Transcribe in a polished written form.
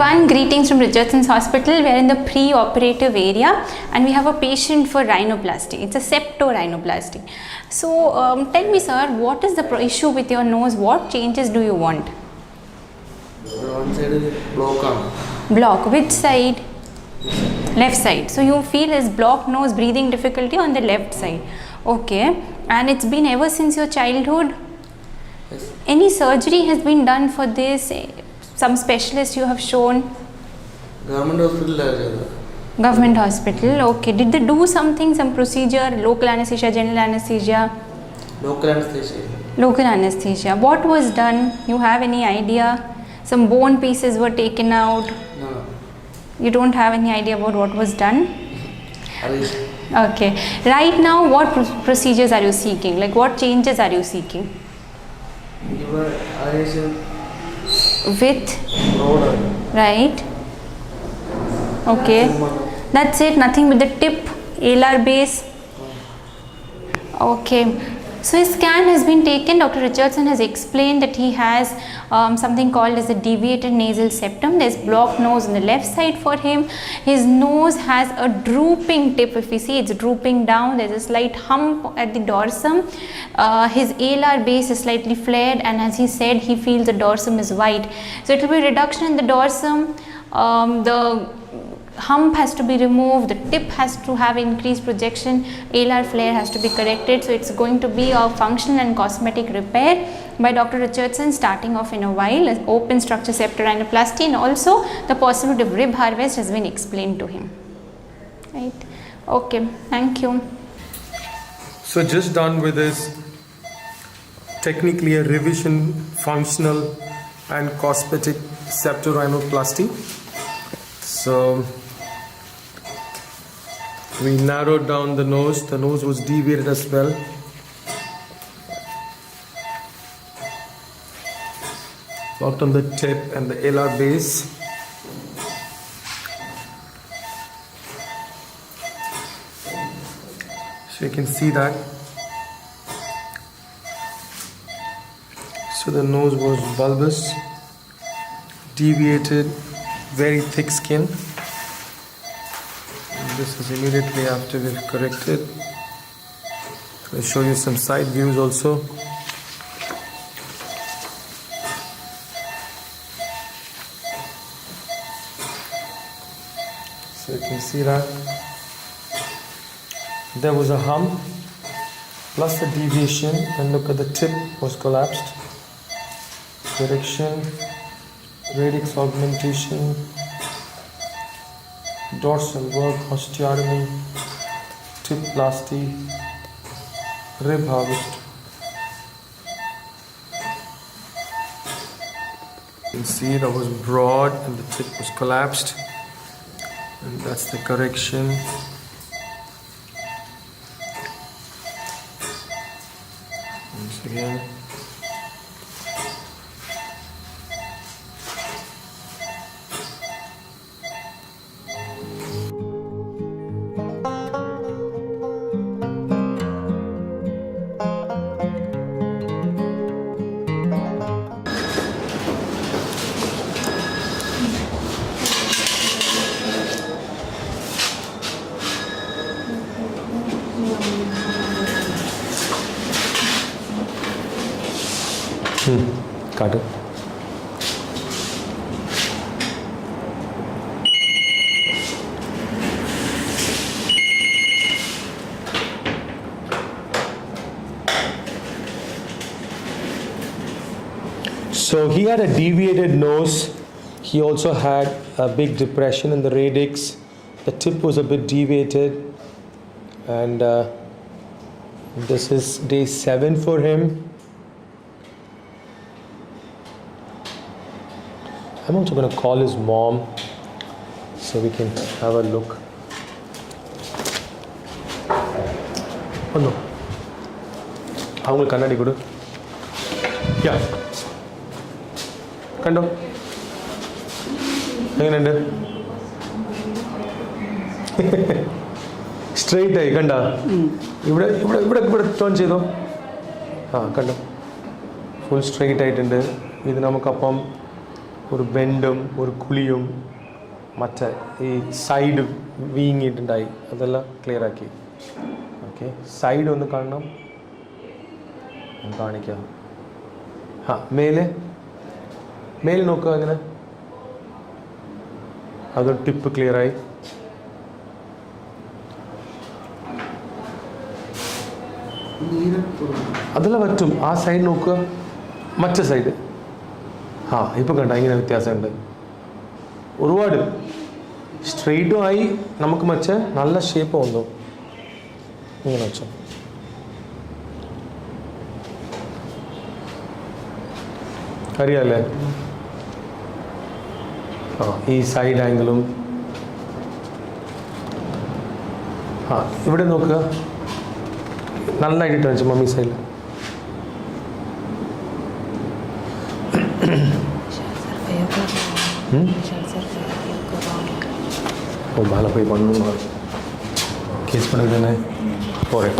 everyone, greetings from Richardson's Hospital. We are in the pre-operative area and we have a patient for rhinoplasty. It's a septorhinoplasty. So tell me sir, what is the issue with your nose? What changes do you want? One side is block. Block, which side? Left side. So you feel his blocked nose, breathing difficulty on the left side. Okay, and it's been ever since your childhood? Yes. Any surgery has been done for this? Some specialist you have shown? Government hospital. Government hospital, okay. Did they do something, some procedure, local anesthesia, general anesthesia? Local anesthesia. Local anesthesia. What was done? You have any idea? Some bone pieces were taken out? No. You don't have any idea about what was done? Alice. Okay. Right now, what procedures are you seeking? Like what changes are you seeking? Your eyes With? broader. Right. Okay. That's it. Nothing with the tip, alar base. Okay. So his scan has been taken. Dr. Richardson has explained that he has something called as a deviated nasal septum. There's blocked nose on the left side for him. His nose has a drooping tip. If you see, it's drooping down. There's a slight hump at the dorsum. His alar base is slightly flared, and as he said, he feels the dorsum is wide. So it will be reduction in the dorsum. The hump has to be removed, the tip has to have increased projection, alar flare has to be corrected. So it's going to be a functional and cosmetic repair by Dr. Richardson starting off in a while. Open structure septorhinoplasty, and also the possibility of rib harvest has been explained to him. Right. Okay, thank you. So just done with this technically a revision, functional and cosmetic septorhinoplasty. So we narrowed down the nose was deviated as well. Worked on the tip and the alar base. So you can see that. So the nose was bulbous, deviated, very thick skin. This is immediately after we've corrected. I'll show you some side views also. So you can see that there was a hump plus a deviation, and look at the tip was collapsed. Correction, radix augmentation, dorsal work, osteotomy, tip plasty, rib harvest. You can see that was broad and the tip was collapsed, and that's the correction. Once again. Got it. So he had a deviated nose. He also had a big depression in the radix. The tip was a bit deviated, and this is day 7 for him. I'm also going to call his mom so we can have a look. Oh no. How will Kannadi go? Yeah. Kando. Straight eye, Kanda. Turn chedo. Kanda. Full straight eye. This is ഒരു ബെൻഡും ഒരു കുളിയും മറ്റേ ഈ side വീങ്ങിയിട്ടുണ്ടായി അതെല്ലാം clear ആക്കി. Okay, side ഒന്ന് കാണണം, കാണിക്കാം. മേലെ നോക്കുക, അങ്ങനെ അതൊരു ടിപ്പ് ക്ലിയറായി. അതെല്ലാം പറ്റും. ആ സൈഡ് നോക്കുക, മറ്റേ സൈഡ്. ഇപ്പം കണ്ട ഇങ്ങനെ വ്യത്യാസമുണ്ട്. ഒരുപാട് സ്ട്രെയിറ്റും ആയി, നമുക്ക് മറ്റേ നല്ല ഷേപ്പ് വന്നു. ഇങ്ങനെ വെച്ചോ. അറിയാമല്ലേ? ഈ സൈഡ് ആംഗിളും. ഇവിടെ നോക്കുക, നന്നായിട്ട് വെച്ചു മമ്മി സൈഡിൽ. ഓ, ബാല പോയി പണ്ണു കേസ് പണിതന്നെ പോരെ.